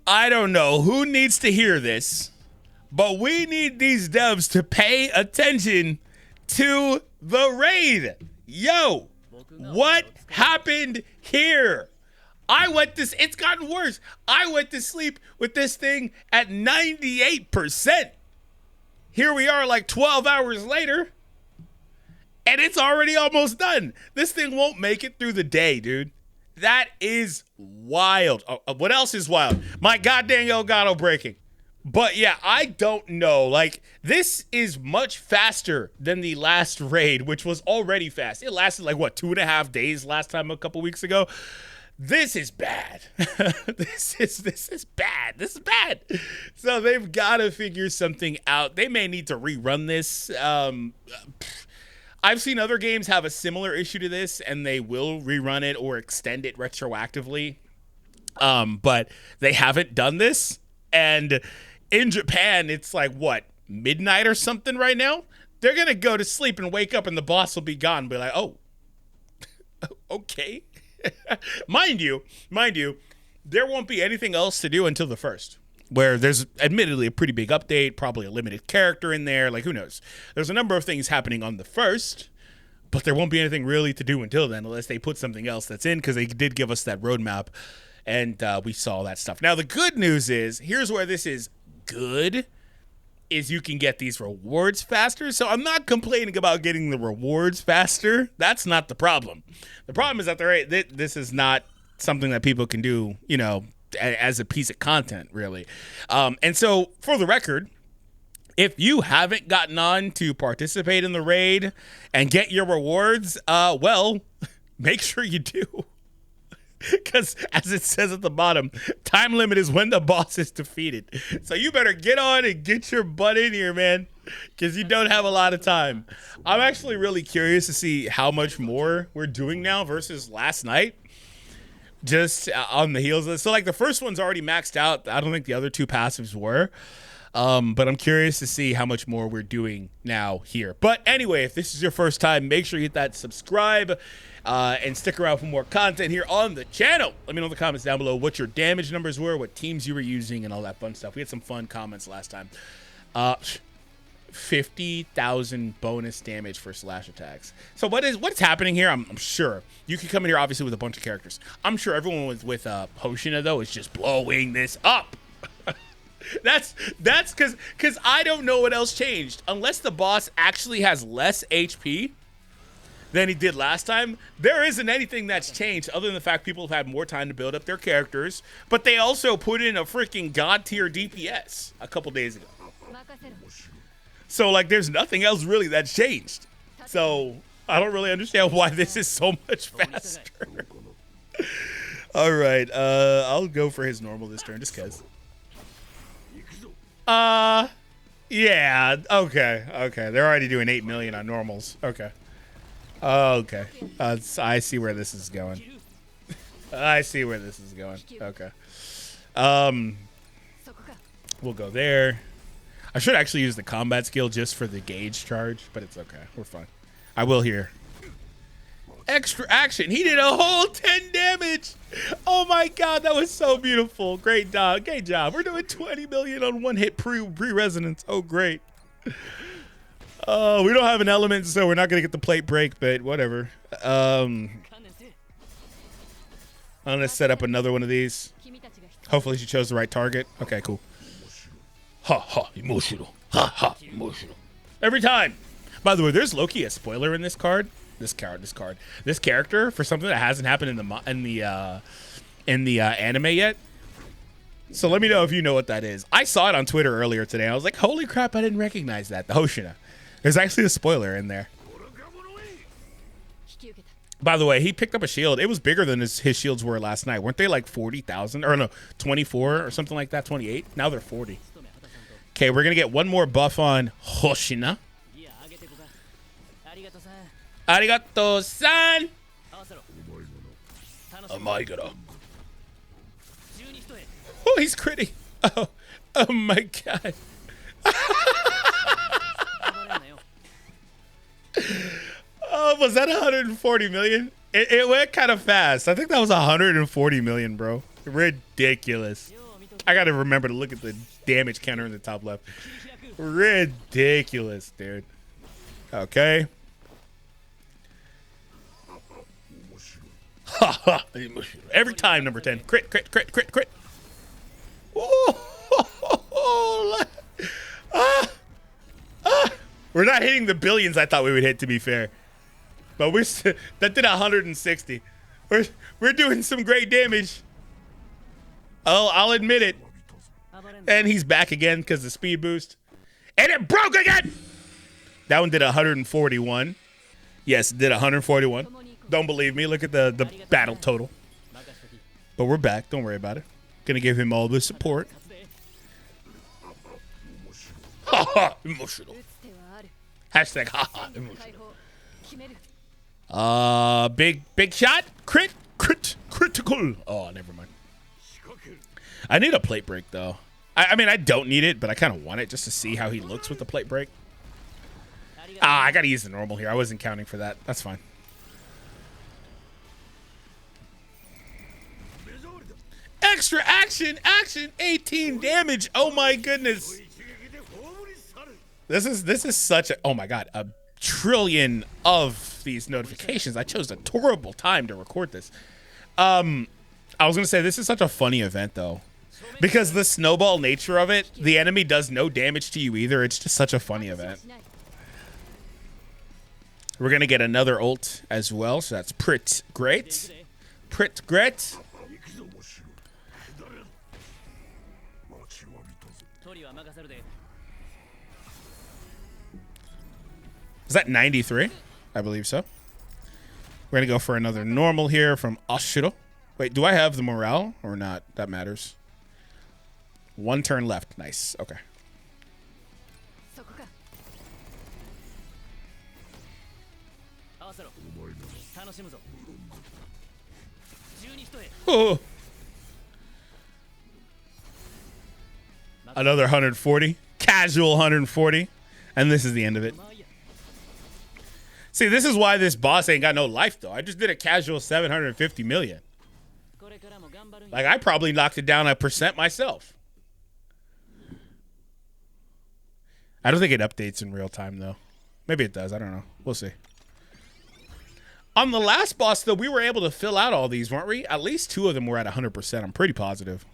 I don't know who needs to hear this, but we need these devs to pay attention to the raid. Yo, what happened here? It's gotten worse. I went to sleep with this thing at 98%. Here we are like 12 hours later, and it's already almost done. This thing won't make it through the day, dude. That is wild. What else is wild? My goddamn Elgato breaking. But yeah, I don't know. Like, this is much faster than the last raid, which was already fast. It lasted like, what, 2.5 days last time a couple weeks ago? This is bad. This is bad. This is bad. So they've got to figure something out. They may need to rerun this. I've seen other games have a similar issue to this, and they will rerun it or extend it retroactively. But they haven't done this. And in Japan, it's like, what, midnight or something right now? They're going to go to sleep and wake up, and the boss will be gone and be like, oh, okay. Mind you, there won't be anything else to do until the 1st, where there's admittedly a pretty big update, probably a limited character in there. Like, who knows? There's a number of things happening on the 1st, but there won't be anything really to do until then, unless they put something else that's in, because they did give us that roadmap, and we saw that stuff. Now, the good news is, here's where this is good, is you can get these rewards faster. So I'm not complaining about getting the rewards faster. That's not the problem. The problem is that this is not something that people can do, you know, as a piece of content, really. And so, for the record, if you haven't gotten on to participate in the raid and get your rewards, well, make sure you do. Because, as it says at the bottom, time limit is when the boss is defeated. So you better get on and get your butt in here, man, because you don't have a lot of time. I'm actually really curious to see how much more we're doing now versus last night, just on the heels of this. So, like, the first one's already maxed out. I don't think the other two passives were. But I'm curious to see how much more we're doing now here. But anyway, if this is your first time, make sure you hit that subscribe and stick around for more content here on the channel. Let me know in the comments down below what your damage numbers were, what teams you were using, and all that fun stuff. We had some fun comments last time. 50,000 bonus damage for slash attacks. So what's happening here? I'm sure you can come in here obviously with a bunch of characters. I'm sure everyone with Hoshina though is just blowing this up. That's because I don't know what else changed. Unless the boss actually has less HP than he did last time, there isn't anything that's changed other than the fact people have had more time to build up their characters. But they also put in a freaking god tier DPS a couple days ago. So, like, there's nothing else really that's changed. So I don't really understand why this is so much faster. All right, I'll go for his normal this turn just because. Yeah, okay. They're already doing 8 million on normals. Okay. Okay. I see where this is going. Okay. We'll go there. I should actually use the combat skill just for the gauge charge, but it's okay. We're fine. I will here. Extra action. He did a whole 10 damage. Oh my god, that was so beautiful. Great job. We're doing 20 million on one hit pre-resonance. Oh, great. Oh, we don't have an element, so we're not gonna get the plate break, but whatever. I'm gonna set up another one of these. Hopefully she chose the right target. Okay, cool. Ha ha, emotional. Ha ha, emotional. Every time. By the way, there's low-key a spoiler in this card. This character for something that hasn't happened in the anime yet. So let me know if you know what that is. I saw it on Twitter earlier today. I was like, holy crap, I didn't recognize that. The Hoshina. There's actually a spoiler in there. By the way, he picked up a shield. It was bigger than his shields were last night. Weren't they like 40,000? Or no, 24 or something like that, 28? Now they're 40. Okay, we're going to get one more buff on Hoshina. Arigato-san! Amaigara. Oh, he's critty. Oh my god. Oh, was that 140 million? It went kind of fast. I think that was 140 million, bro. Ridiculous. I gotta remember to look at the damage counter in the top left. Ridiculous, dude. Okay. Ha ha. Every time, number 10. Crit, crit, crit, crit, crit. We're not hitting the billions I thought we would hit, to be fair. But that did 160. We're doing some great damage. Oh, I'll admit it. And he's back again because the speed boost. And it broke again! That one did 141. Yes, it did 141. Don't believe me. Look at the battle total. But we're back. Don't worry about it. Gonna give him all the support. Haha, emotional. Hashtag haha, emotional. Big shot. Crit, critical. Oh, never mind. I need a plate break, though. I mean, I don't need it, but I kind of want it just to see how he looks with the plate break. I gotta use the normal here. I wasn't counting for that. That's fine. Extra action, 18 damage. Oh my goodness. This is such a, oh my god, a trillion of these notifications. I chose a terrible time to record this. I was gonna say this is such a funny event though, because the snowball nature of it, the enemy does no damage to you either. It's just such a funny event. We're gonna get another ult as well, so that's pretty great. Pretty great. Is that 93? I believe so. We're gonna go for another normal here from Ashiro. Wait, do I have the morale or not? That matters. One turn left. Nice. Okay. Oh. Another 140. Casual 140. And this is the end of it. See, this is why this boss ain't got no life, though. I just did a casual 750 million. Like, I probably knocked it down 1% myself. I don't think it updates in real time, though. Maybe it does. I don't know. We'll see. On the last boss, though, we were able to fill out all these, weren't we? At least 2 of them were at 100%. I'm pretty positive.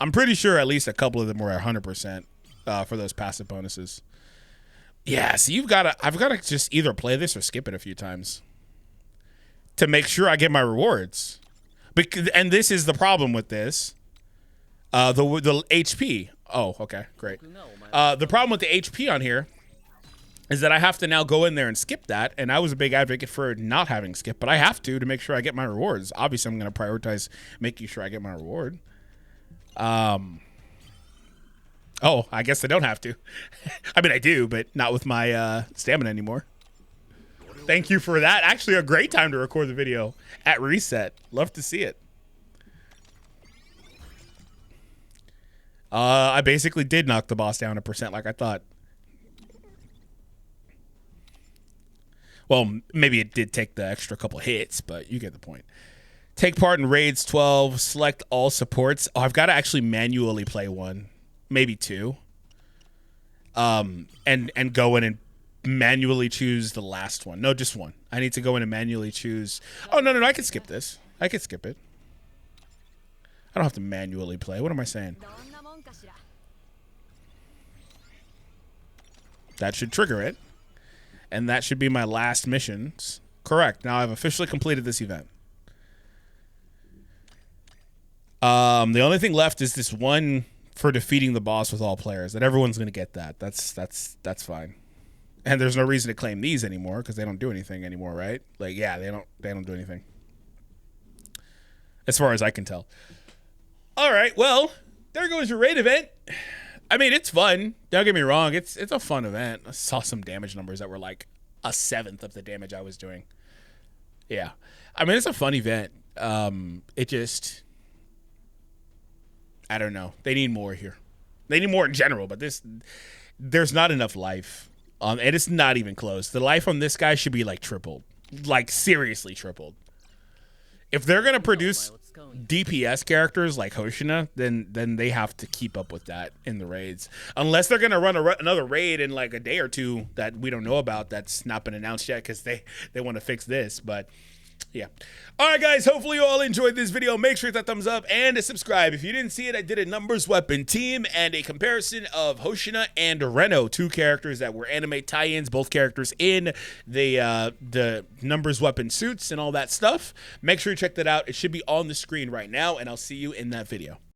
I'm pretty sure at least a couple of them were at 100% for those passive bonuses. Yeah, so I've got to just either play this or skip it a few times to make sure I get my rewards. And this is the problem with this. The HP. Oh, okay, great. The problem with the HP on here is that I have to now go in there and skip that. And I was a big advocate for not having skip, but I have to make sure I get my rewards. Obviously, I'm going to prioritize making sure I get my reward. Oh, I guess I don't have to. I mean, I do, but not with my stamina anymore. Thank you for that. Actually, a great time to record the video at reset. Love to see it. I basically did knock the boss down 1% like I thought. Well, maybe it did take the extra couple hits, but you get the point. Take part in raids 12. Select all supports. Oh, I've got to actually manually play one. Maybe 2. And go in and manually choose the last one. No, just 1. I need to go in and manually choose. Oh, no, I can skip this. I can skip it. I don't have to manually play. What am I saying? That should trigger it. And that should be my last missions. Correct. Now I've officially completed this event. The only thing left is this one for defeating the boss with all players. That everyone's going to get that. That's fine. And there's no reason to claim these anymore because they don't do anything anymore, right? Like, yeah, they don't do anything. As far as I can tell. All right, well, there goes your raid event. I mean, it's fun. Don't get me wrong. It's a fun event. I saw some damage numbers that were like 1/7 of the damage I was doing. Yeah. I mean, it's a fun event. It just, I don't know. They need more here. They need more in general, but there's not enough life. And it's not even close. The life on this guy should be like tripled. Like seriously tripled. If they're going to produce DPS characters like Hoshina, then they have to keep up with that in the raids. Unless they're gonna run another raid in like a day or two that we don't know about, that's not been announced yet because they want to fix this. But yeah. All right, guys. Hopefully you all enjoyed this video. Make sure to hit that thumbs up and to subscribe. If you didn't see it, I did a numbers weapon team and a comparison of Hoshina and Reno, two characters that were anime tie-ins, both characters in the numbers weapon suits and all that stuff. Make sure you check that out. It should be on the screen right now, and I'll see you in that video.